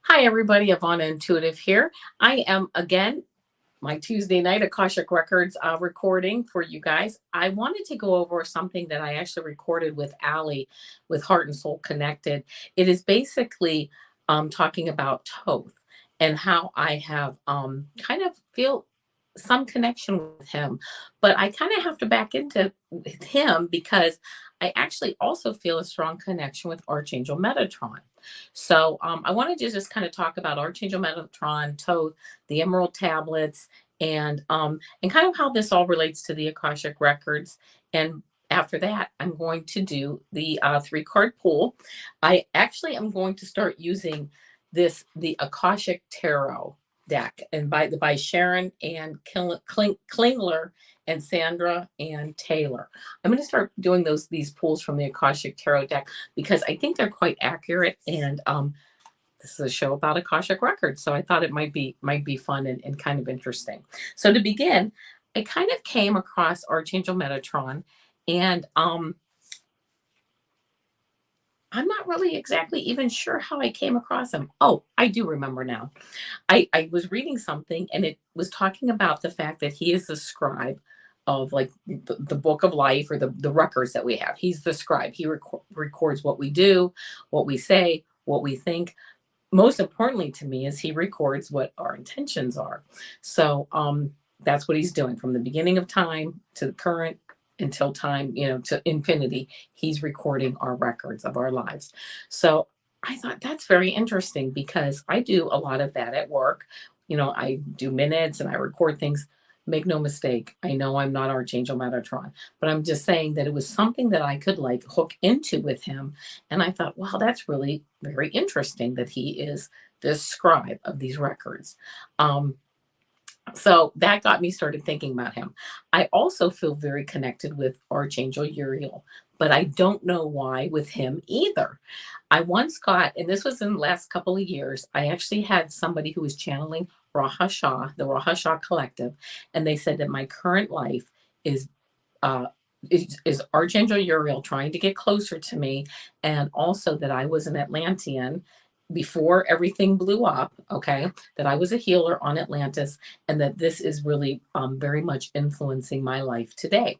Hi, everybody. Avana Intuitive here. I am again my Tuesday night Akashic Records recording for you guys. I wanted to go over something that I actually recorded with Allie with Heart and Soul Connected. It is basically talking about Thoth and how I have kind of feel some connection with him, but I kind of have to back into him because I actually also feel a strong connection with Archangel Metatron. So I wanted to just kind of talk about Archangel Metatron, Thoth, the Emerald Tablets, and kind of how this all relates to the Akashic Records. And after that, I'm going to do the three-card pool. I actually am going to start using the Akashic Tarot deck, and by Sharon and Klingler and Sandra and Taylor. I'm going to start doing these pulls from the Akashic Tarot deck because I think they're quite accurate, and this is a show about Akashic Records, so I thought it might be fun and kind of interesting. So to begin, I kind of came across Archangel Metatron, and I'm not really exactly even sure how I came across him. Oh, I do remember now. I was reading something, and it was talking about the fact that he is the scribe of like the book of life, or the records that we have. He's the scribe. He records what we do, what we say, what we think. Most importantly to me is he records what our intentions are. So that's what he's doing from the beginning of time to the current, until time, to infinity. He's recording our records of our lives. So I thought that's very interesting because I do a lot of that at work. I do minutes and I record things. Make no mistake, I know I'm not Archangel Metatron, but I'm just saying that it was something that I could like hook into with him. And I thought, wow, that's really very interesting that he is this scribe of these records. So that got me started thinking about him. I also feel very connected with Archangel Uriel, but I don't know why with him either. I once got, and this was in the last couple of years, I actually had somebody who was channeling Rahasha, the Rahasha Collective, and they said that my current life is uh, is Archangel Uriel trying to get closer to me, and also that I was an Atlantean before everything blew up, okay, that I was a healer on Atlantis, and that this is really very much influencing my life today.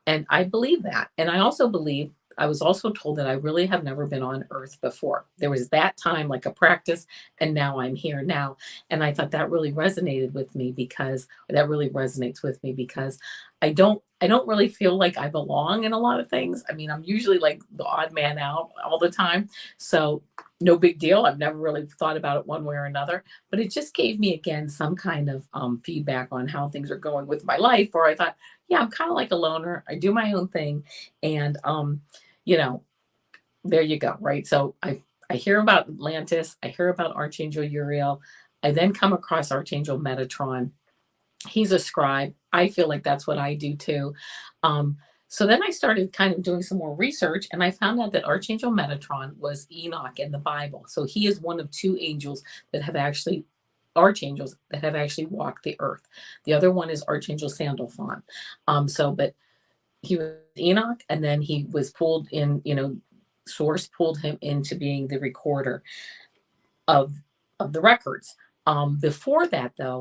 And I believe that. And I also believe, I was also told that I really have never been on earth before. There was that time, like a practice, and now I'm here now. And I thought that really resonated with me because that really resonates with me because I don't really feel like I belong in a lot of things. I mean, I'm usually like the odd man out all the time. So no big deal. I've never really thought about it one way or another, but it just gave me again some kind of feedback on how things are going with my life. Where I thought, yeah, I'm kind of like a loner. I do my own thing, and you know, there you go, right? So I hear about Atlantis, I hear about Archangel Uriel, I then come across Archangel Metatron. He's a scribe. I feel like that's what I do too. Um, so then I started kind of doing some more research, and I found out that Archangel Metatron was Enoch in the Bible. So he is one of two angels that have actually archangels that have actually walked the earth. The other one is Archangel Sandalphon. But he was Enoch, and then he was pulled in, Source pulled him into being the recorder of the records. Before that, though,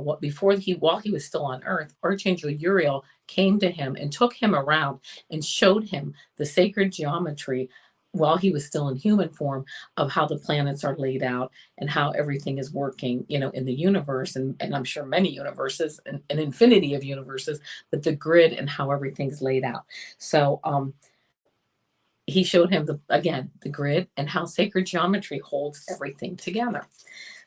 while he was still on Earth, Archangel Uriel came to him and took him around and showed him the sacred geometry while he was still in human form of how the planets are laid out and how everything is working, in the universe, and I'm sure many universes, and an infinity of universes, but the grid and how everything's laid out. So he showed him the grid and how sacred geometry holds everything together.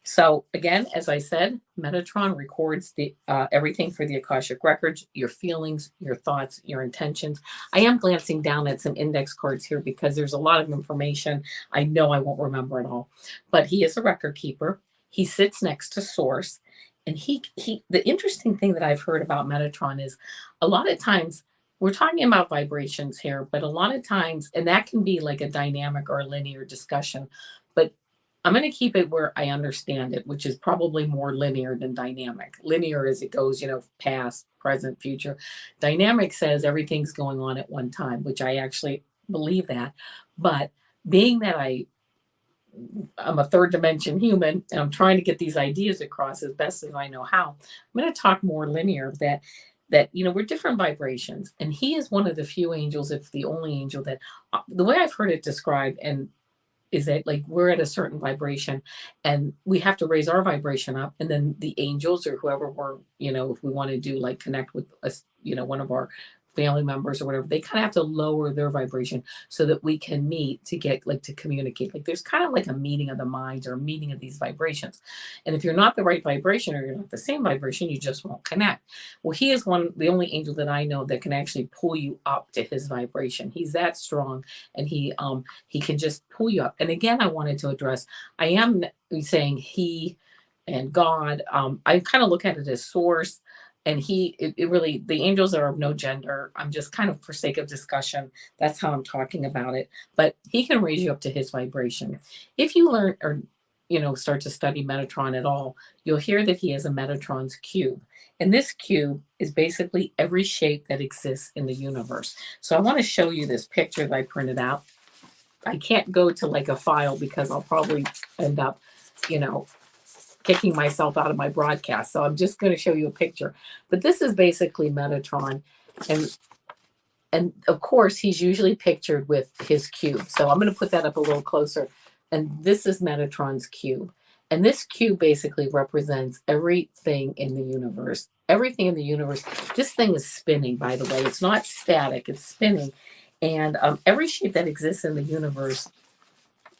So again, as I said, Metatron records the everything for the Akashic Records, your feelings, your thoughts, your intentions. I am glancing down at some index cards here because there's a lot of information. I know I won't remember it all, but he is a record keeper. He sits next to Source, and he. The interesting thing that I've heard about Metatron is a lot of times we're talking about vibrations here, but a lot of times, and that can be like a dynamic or a linear discussion, but I'm going to keep it where I understand it, which is probably more linear than dynamic. Linear as it goes, past, present, future. Dynamic says everything's going on at one time, which I actually believe that. But being that I I'm a third dimension human, and I'm trying to get these ideas across as best as I know how. I'm going to talk more linear, that we're different vibrations, and he is one of the few angels, if the only angel, that the way I've heard it described, and is that like we're at a certain vibration and we have to raise our vibration up, and then the angels or whoever we're, if we want to do like connect with us, one of our family members or whatever, they kind of have to lower their vibration so that we can meet to get like to communicate. Like there's kind of like a meeting of the minds or a meeting of these vibrations, and if you're not the right vibration or you're not the same vibration, you just won't connect. Well, he is the only angel that I know that can actually pull you up to his vibration. He's that strong, and he can just pull you up. And again, I wanted to address, I am saying he and God. I kind of look at it as source, and it really, the angels are of no gender. I'm just kind of, for sake of discussion, that's how I'm talking about it. But he can raise you up to his vibration. If you learn or start to study Metatron at all, you'll hear that he has a Metatron's cube. And this cube is basically every shape that exists in the universe. So I want to show you this picture that I printed out. I can't go to like a file because I'll probably end up, kicking myself out of my broadcast. So I'm just going to show you a picture. But this is basically Metatron. And of course, he's usually pictured with his cube. So I'm going to put that up a little closer. And this is Metatron's cube. And this cube basically represents everything in the universe. Everything in the universe. This thing is spinning, by the way. It's not static, it's spinning. And every shape that exists in the universe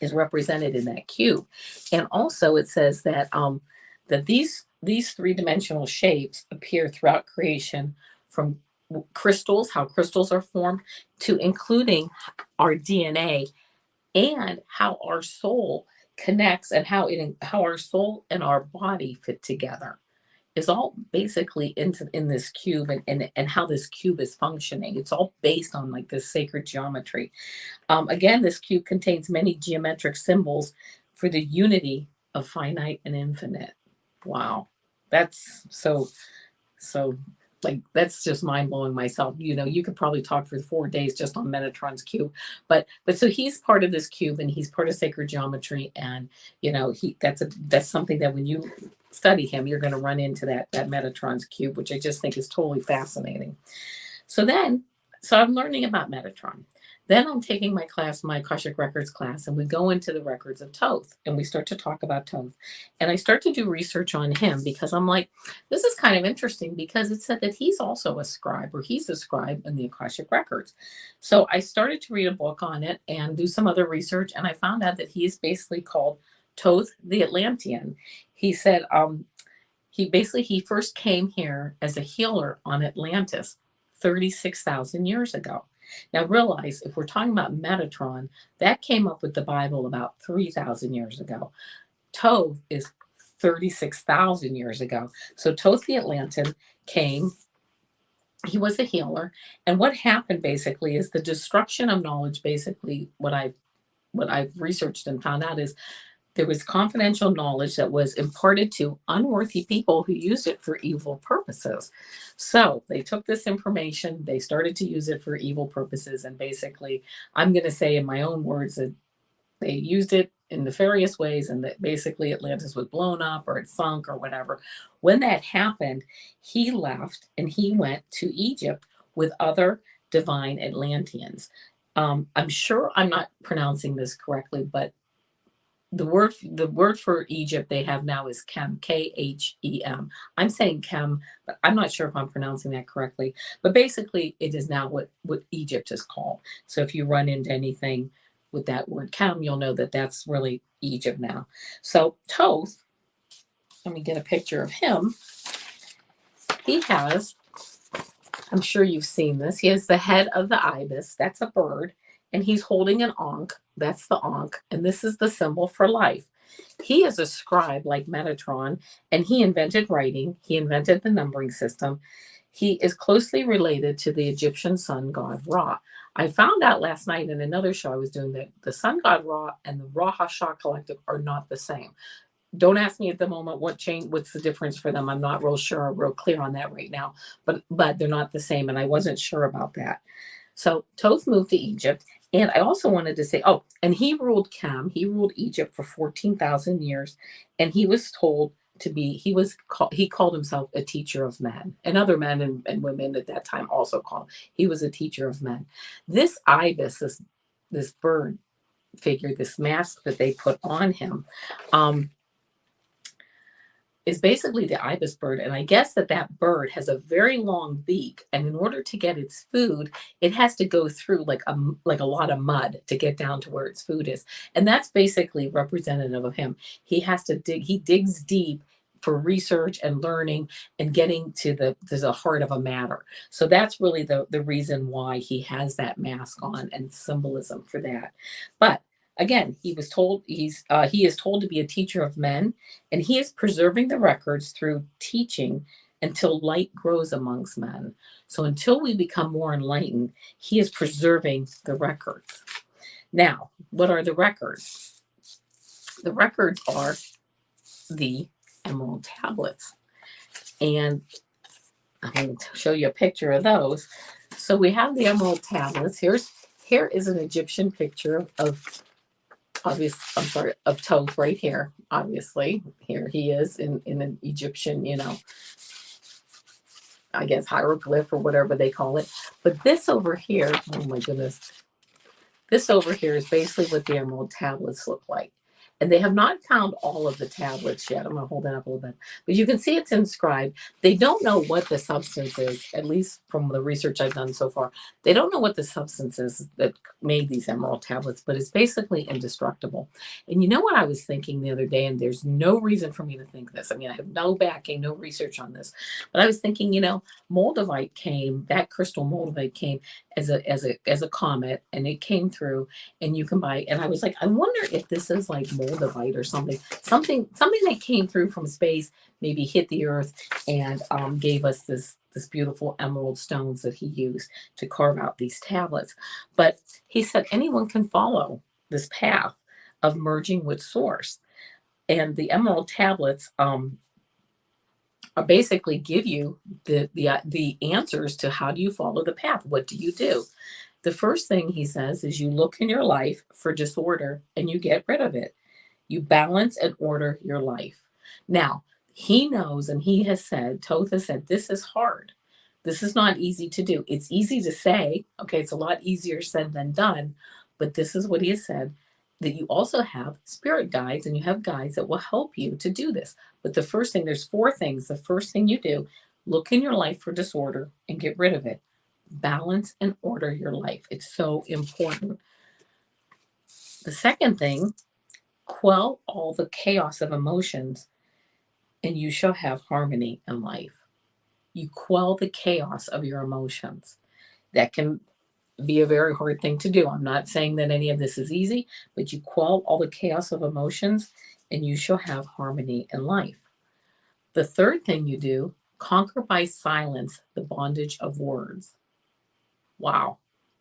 is represented in that cube. And also it says that that these three-dimensional shapes appear throughout creation, from crystals, how crystals are formed, to including our DNA, and how our soul connects, and how our soul and our body fit together, is all basically in this cube, and how this cube is functioning. It's all based on like this sacred geometry. Again, this cube contains many geometric symbols for the unity of finite and infinite. Wow, that's so like, that's just mind blowing myself. You could probably talk for 4 days just on Metatron's cube, but so he's part of this cube, and he's part of sacred geometry, and that's something that when you study him, you're going to run into that Metatron's cube, which I just think is totally fascinating. So I'm learning about Metatron. Then I'm taking my class, my Akashic Records class, and we go into the records of Thoth, and we start to talk about Thoth. And I start to do research on him because I'm like, this is kind of interesting, because it said that he's also a scribe, or he's a scribe in the Akashic Records. So I started to read a book on it and do some other research, and I found out that he's basically called Thoth the Atlantean. He said he first came here as a healer on Atlantis 36,000 years ago. Now realize, if we're talking about Metatron, that came up with the Bible about 3,000 years ago. Thoth is 36,000 years ago. So Thoth the Atlantean came, he was a healer. And what happened basically is the destruction of knowledge. Basically, what I've researched and found out is there was confidential knowledge that was imparted to unworthy people who used it for evil purposes. So they took this information, they started to use it for evil purposes, and basically, I'm going to say in my own words that they used it in nefarious ways, and that basically Atlantis was blown up or it sunk or whatever. When that happened, he left and he went to Egypt with other divine Atlanteans. I'm sure I'm not pronouncing this correctly, but the word for Egypt they have now is Chem, Khem. I'm saying Chem, but I'm not sure if I'm pronouncing that correctly. But basically, it is now what Egypt is called. So if you run into anything with that word Chem, you'll know that that's really Egypt now. So Thoth, let me get a picture of him. He has, I'm sure you've seen this, he has the head of the ibis, that's a bird, and he's holding an ankh, that's the ankh, and this is the symbol for life. He is a scribe like Metatron, and he invented writing, he invented the numbering system. He is closely related to the Egyptian sun god Ra. I found out last night in another show I was doing that the sun god Ra and the Ra Hasha collective are not the same. Don't ask me at the moment what's the difference for them. I'm not real clear on that right now, but they're not the same, and I wasn't sure about that. So Thoth moved to Egypt, And I also wanted to say, oh, and he ruled Egypt for 14,000 years, and he was told to be, he called himself a teacher of men, and other men and women at that time also called, he was a teacher of men. This ibis, this bird figure, this mask that they put on him, um, is basically the ibis bird. And I guess that bird has a very long beak, and in order to get its food, it has to go through like a lot of mud to get down to where its food is. And that's basically representative of him. He digs deep for research and learning and getting to the heart of a matter. So that's really the reason why he has that mask on and symbolism for that. But again, he is told to be a teacher of men, and he is preserving the records through teaching until light grows amongst men. So until we become more enlightened, he is preserving the records. Now, what are the records? The records are the emerald tablets. And I'm going to show you a picture of those. So we have the emerald tablets. Here is an Egyptian picture of of Thoth right here. Obviously, here he is in an Egyptian, I guess hieroglyph or whatever they call it. But this over here, oh my goodness, this over here is basically what the emerald tablets look like. And they have not found all of the tablets yet. I'm going to hold that up a little bit. But you can see it's inscribed. They don't know what the substance is, at least from the research I've done so far. They don't know what the substance is that made these emerald tablets, but it's basically indestructible. And you know what I was thinking the other day, and there's no reason for me to think this. I mean, I have no backing, no research on this. But I was thinking, moldavite came, that crystal moldavite came as a comet, and it came through, and you can buy, and I was like, I wonder if this is like moldavite or something that came through from space, maybe hit the earth and gave us this beautiful emerald stones that he used to carve out these tablets. But he said anyone can follow this path of merging with source, and the emerald tablets basically give you the answers to how do you follow the path. What do you do? The first thing he says is you look in your life for disorder and you get rid of it. You balance and order your life. Now, he knows, and he has said, Thoth has said, this is hard. This is not easy to do. It's easy to say, okay, it's a lot easier said than done, but this is what he has said, that you also have spirit guides and you have guides that will help you to do this. But the first thing, there's four things. The first thing you do, look in your life for disorder and get rid of it. Balance and order your life. It's so important. The second thing, quell all the chaos of emotions and you shall have harmony in life. You quell the chaos of your emotions. That can be a very hard thing to do. I'm not saying that any of this is easy, but you quell all the chaos of emotions and you shall have harmony in life. The third thing you do, conquer by silence the bondage of words. Wow.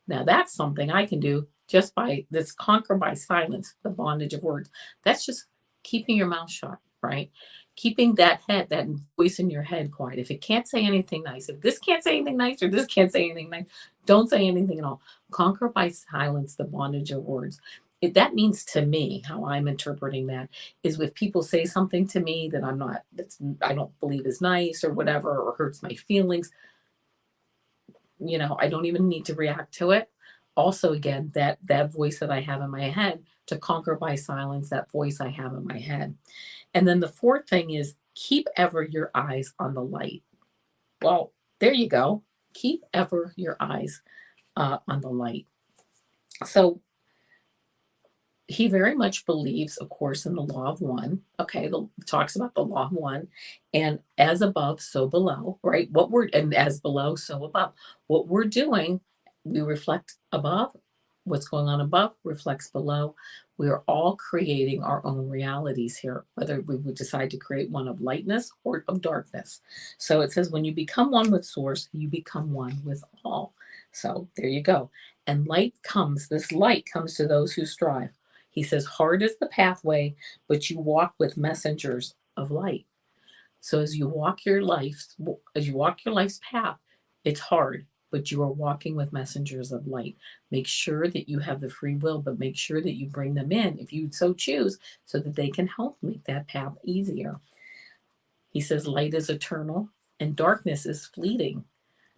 Now that's something I can do just by this, conquer by silence the bondage of words. That's just keeping your mouth shut, right? Keeping that voice in your head quiet. If it can't say anything nice, if this can't say anything nice or this can't say anything nice, don't say anything at all. Conquer by silence the bondage of words. That means to me, how I'm interpreting that is if people say something to me that I don't believe is nice or whatever, or hurts my feelings, I don't even need to react to it. Also, again, that voice that I have in my head, to conquer by silence that voice I have in my head. And then the fourth thing is keep ever your eyes on the light. Well, there you go. Keep ever your eyes on the light. So he very much believes, of course, in the law of one. Okay, talks about the law of one, and as above, so below. Right? And as below, so above. What we're doing, we reflect above. What's going on above reflects below. We are all creating our own realities here, whether we would decide to create one of lightness or of darkness. So it says, when you become one with source, you become one with all. So there you go. And this light comes to those who strive. He says, hard is the pathway, but you walk with messengers of light. So as you walk your life's path, it's hard. but you are walking with messengers of light. Make sure that you have the free will, but make sure that you bring them in if you so choose, so that they can help make that path easier. He says light is eternal and darkness is fleeting.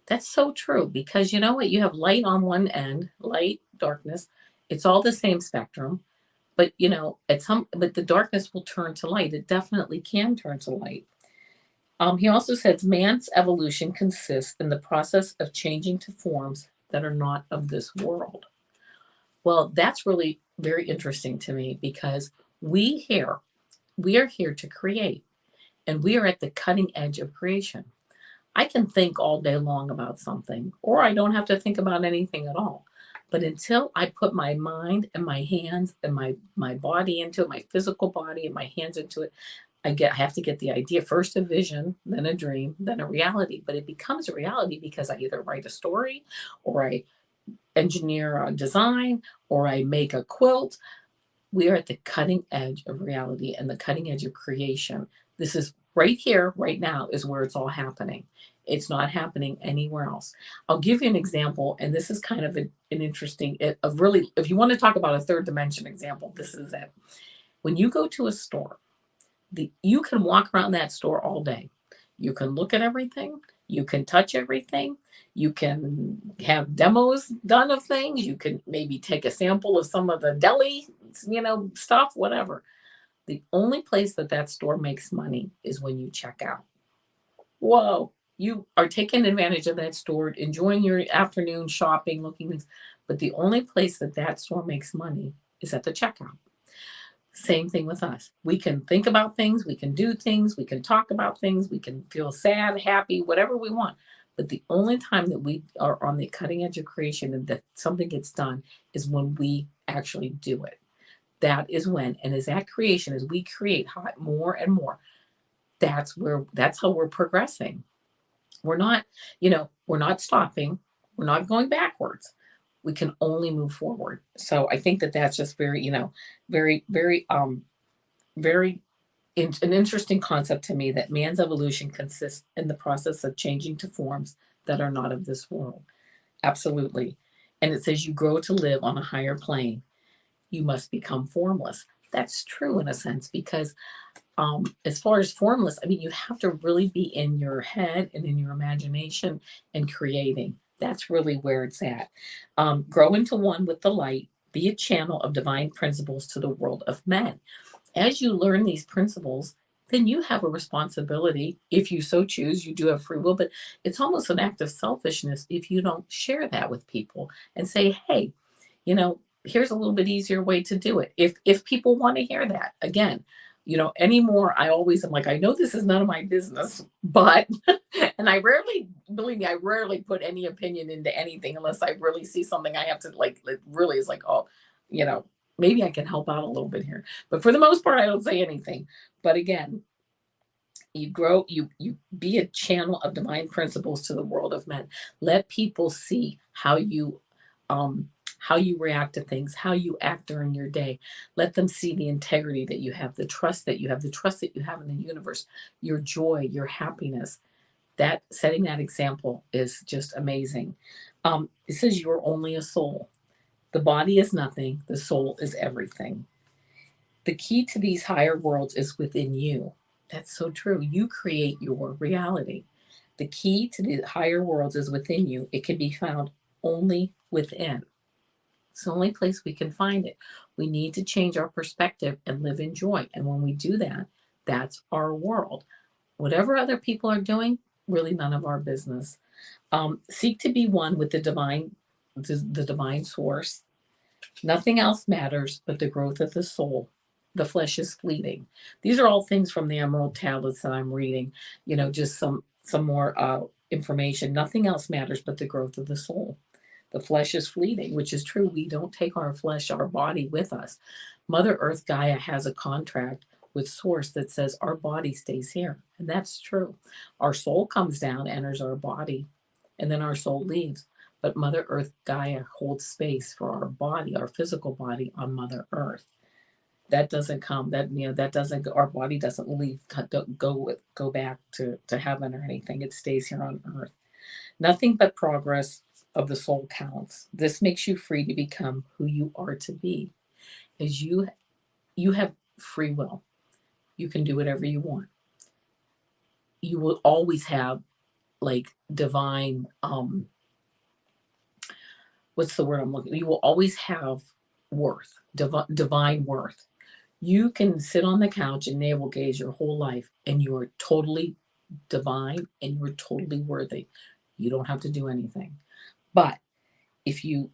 That's so true, because you know what? You have light on one end, light, darkness. It's all the same spectrum, but but the darkness will turn to light. It definitely can turn to light. He also says man's evolution consists in the process of changing to forms that are not of this world. Well, that's really very interesting to me, because we here, we are here to create, and we are at the cutting edge of creation. I can think all day long about something, or I don't have to think about anything at all. But until I put my mind and my hands and my body into it, my physical body and my hands into it, I have to get the idea first, a vision, then a dream, then a reality. But it becomes a reality because I either write a story, or I engineer a design, or I make a quilt. We are at the cutting edge of reality and the cutting edge of creation. This is right here, right now, is where it's all happening. It's not happening anywhere else. I'll give you an example, and this is kind of an interesting, really, if you want to talk about a third dimension example, this is it. When you go to a store, you can walk around that store all day. You can look at everything. You can touch everything. You can have demos done of things. You can maybe take a sample of some of the deli, stuff, whatever. The only place that store makes money is when you check out. Whoa, you are taking advantage of that store, enjoying your afternoon shopping, looking things. But the only place that store makes money is at the checkout. Same thing with us. We can think about things, we can do things, we can talk about things, we can feel sad, happy, whatever we want. But the only time that we are on the cutting edge of creation and that something gets done is when we actually do it. That is when, and as that creation, as we create more and more, that's how we're progressing. We're not, we're not stopping, we're not going backwards. We can only move forward. So I think that's just very, very, very, very an interesting concept to me, that man's evolution consists in the process of changing to forms that are not of this world. Absolutely. And it says you grow to live on a higher plane. You must become formless. That's true in a sense, because as far as formless, I mean, you have to really be in your head and in your imagination and creating. That's really where it's at. Grow into one with the light. Be a channel of divine principles to the world of men. As you learn these principles, then you have a responsibility. If you so choose, you do have free will, but it's almost an act of selfishness if you don't share that with people and say, hey, here's a little bit easier way to do it. If people want to hear that, again, anymore, I always am like, I know this is none of my business, but, and believe me, I rarely put any opinion into anything unless I really see something I have to like, it really is like, oh, maybe I can help out a little bit here. But for the most part, I don't say anything. But again, you grow, you be a channel of divine principles to the world of men. Let people see how you react to things, how you act during your day. Let them see the integrity that you have, the trust that you have, the trust that you have in the universe, your joy, your happiness. That setting that example is just amazing. It says you're only a soul. The body is nothing. The soul is everything. The key to these higher worlds is within you. That's so true. You create your reality. The key to the higher worlds is within you. It can be found only within. It's the only place we can find it. We need to change our perspective and live in joy. And when we do that, that's our world. Whatever other people are doing, really none of our business. Seek to be one with the divine source. Nothing else matters but the growth of the soul. The flesh is fleeting. These are all things from the Emerald Tablets that I'm reading. Just some more information. Nothing else matters but the growth of the soul. The flesh is fleeting, which is true. We don't take our flesh, our body with us. Mother Earth Gaia has a contract with Source that says our body stays here. And that's true. Our soul comes down, enters our body, and then our soul leaves. But Mother Earth Gaia holds space for our body, our physical body on Mother Earth. That doesn't come, that doesn't, our body doesn't leave, go back to heaven or anything. It stays here on Earth. Nothing but progress of the soul counts. This makes you free to become who you are to be. As you have free will. You can do whatever you want. You will always have like divine what's the word I'm looking, you will always have worth, divine worth. You can sit on the couch and navel gaze your whole life and you are totally divine and you're totally worthy. You don't have to do anything. But if you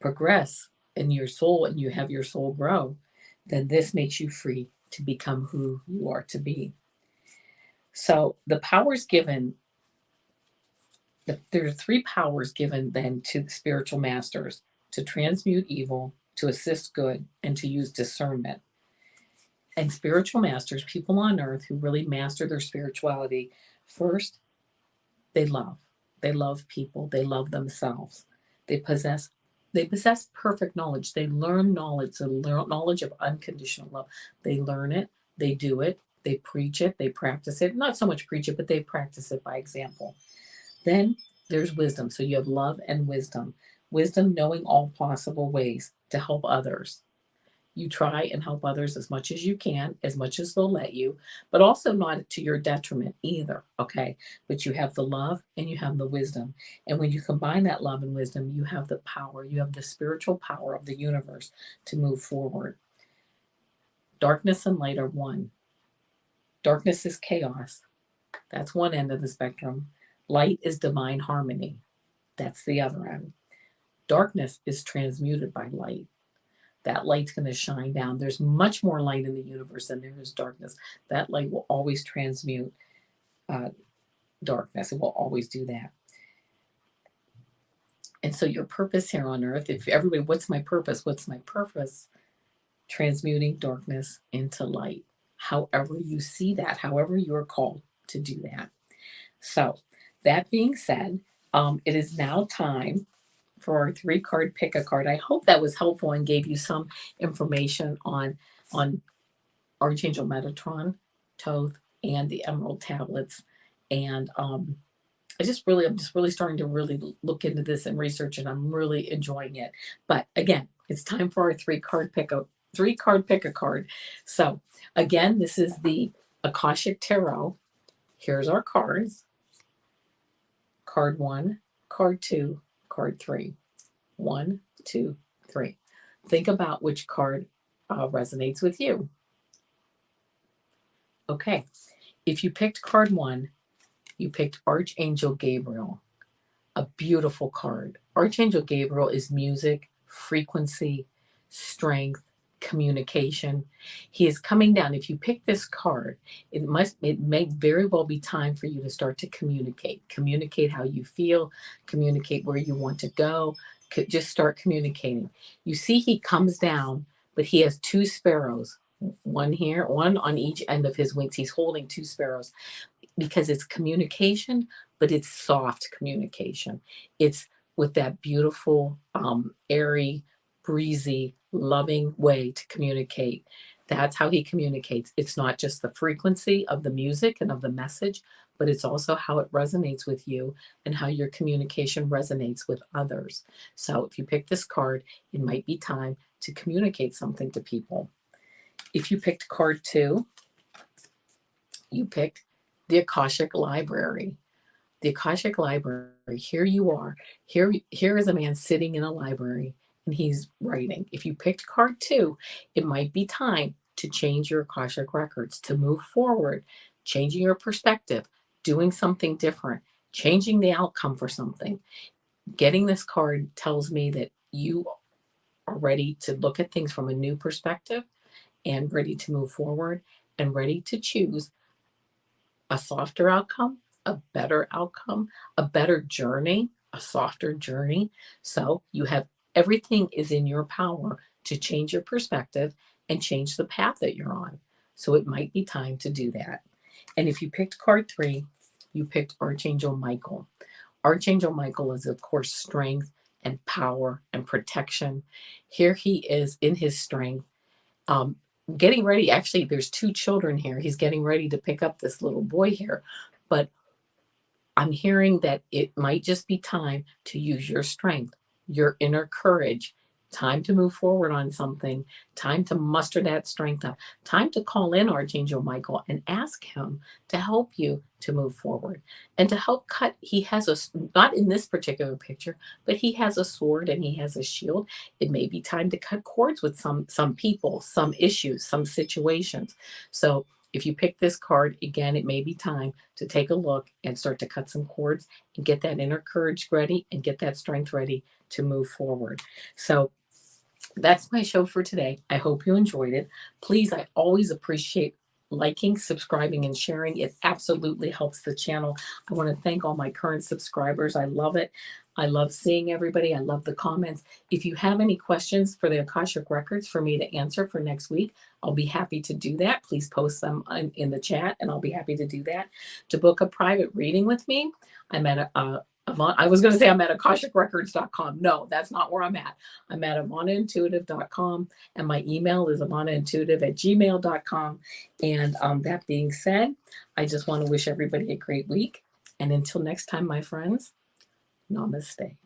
progress in your soul and you have your soul grow, then this makes you free to become who you are to be. So the powers given, there are three powers given then to the spiritual masters: to transmute evil, to assist good, and to use discernment. And spiritual masters, people on earth who really master their spirituality, first, they love. They love people. They love themselves. They possess they possess perfect knowledge. They learn knowledge, the knowledge of unconditional love. They learn it, they do it, they preach it, they practice it. Not so much preach it, but they practice it by example. Then there's wisdom. So you have love and wisdom. Wisdom, knowing all possible ways to help others. You try and help others as much as you can, as much as they'll let you, but also not to your detriment either. Okay. But you have the love and you have the wisdom. And when you combine that love and wisdom, you have the power, you have the spiritual power of the universe to move forward. Darkness and light are one. Darkness is chaos. That's one end of the spectrum. Light is divine harmony. That's the other end. Darkness is transmuted by light. That light's going to shine down. There's much more light in the universe than there is darkness. That light will always transmute darkness. It will always do that. And so your purpose here on earth, if everybody, what's my purpose? What's my purpose? Transmuting darkness into light. However you see that, however you're called to do that. So that being said, it is now time for our 3-card pick a card. I hope that was helpful and gave you some information on Archangel Metatron, Thoth, and the Emerald tablets. And I'm just really starting to really look into this and research, and I'm really enjoying it. But again, it's time for our 3-card pick a card. So again, this is the Akashic Tarot. Here's our cards. Card 1, card 2, card 3. 1, 2, 3. Think about which card resonates with you. Okay. If you picked card 1, you picked Archangel Gabriel. A beautiful card. Archangel Gabriel is music, frequency, strength, communication. He is coming down. If you pick this card, it may very well be time for you to start to communicate how you feel, communicate where you want to go. Just start communicating. You see he comes down, but he has 2 sparrows, one here, one on each end of his wings. He's holding 2 sparrows because it's communication, but it's soft communication. It's with that beautiful, airy, breezy, loving way to communicate. That's how he communicates. It's not just the frequency of the music and of the message, but it's also how it resonates with you and how your communication resonates with others. So if you pick this card, it might be time to communicate something to people. If you picked card 2, you picked the Akashic Library. The Akashic Library, here you are. Here is a man sitting in a library and he's writing. If you picked card 2, it might be time to change your Akashic records, to move forward, changing your perspective, doing something different, changing the outcome for something. Getting this card tells me that you are ready to look at things from a new perspective and ready to move forward and ready to choose a softer outcome, a better outcome, a better journey, a softer journey. So you have everything is in your power to change your perspective and change the path that you're on. So it might be time to do that. And if you picked card 3, you picked Archangel Michael. Archangel Michael is, of course, strength and power and protection. Here he is in his strength, getting ready. Actually, there's 2 children here. He's getting ready to pick up this little boy here. But I'm hearing that it might just be time to use your strength, your inner courage, time to move forward on something, time to muster that strength up, time to call in Archangel Michael and ask him to help you to move forward and to help cut. He has not in this particular picture, but he has a sword and he has a shield. It may be time to cut cords with some people, some issues, some situations. So if you pick this card again, it may be time to take a look and start to cut some cords and get that inner courage ready and get that strength ready to move forward. So that's my show for today. I hope you enjoyed it. Please, I always appreciate liking, subscribing, and sharing. It absolutely helps the channel. I want to thank all my current subscribers. I love it. I love seeing everybody. I love the comments. If you have any questions for the Akashic Records for me to answer for next week, I'll be happy to do that. Please post them in the chat, and I'll be happy to do that. To book a private reading with me, I'm at I was going to say I'm at akashicrecords.com. No, that's not where I'm at. I'm at avanaintuitive.com, and my email is avanaintuitive@gmail.com. And that being said, I just want to wish everybody a great week. And until next time, my friends, namaste.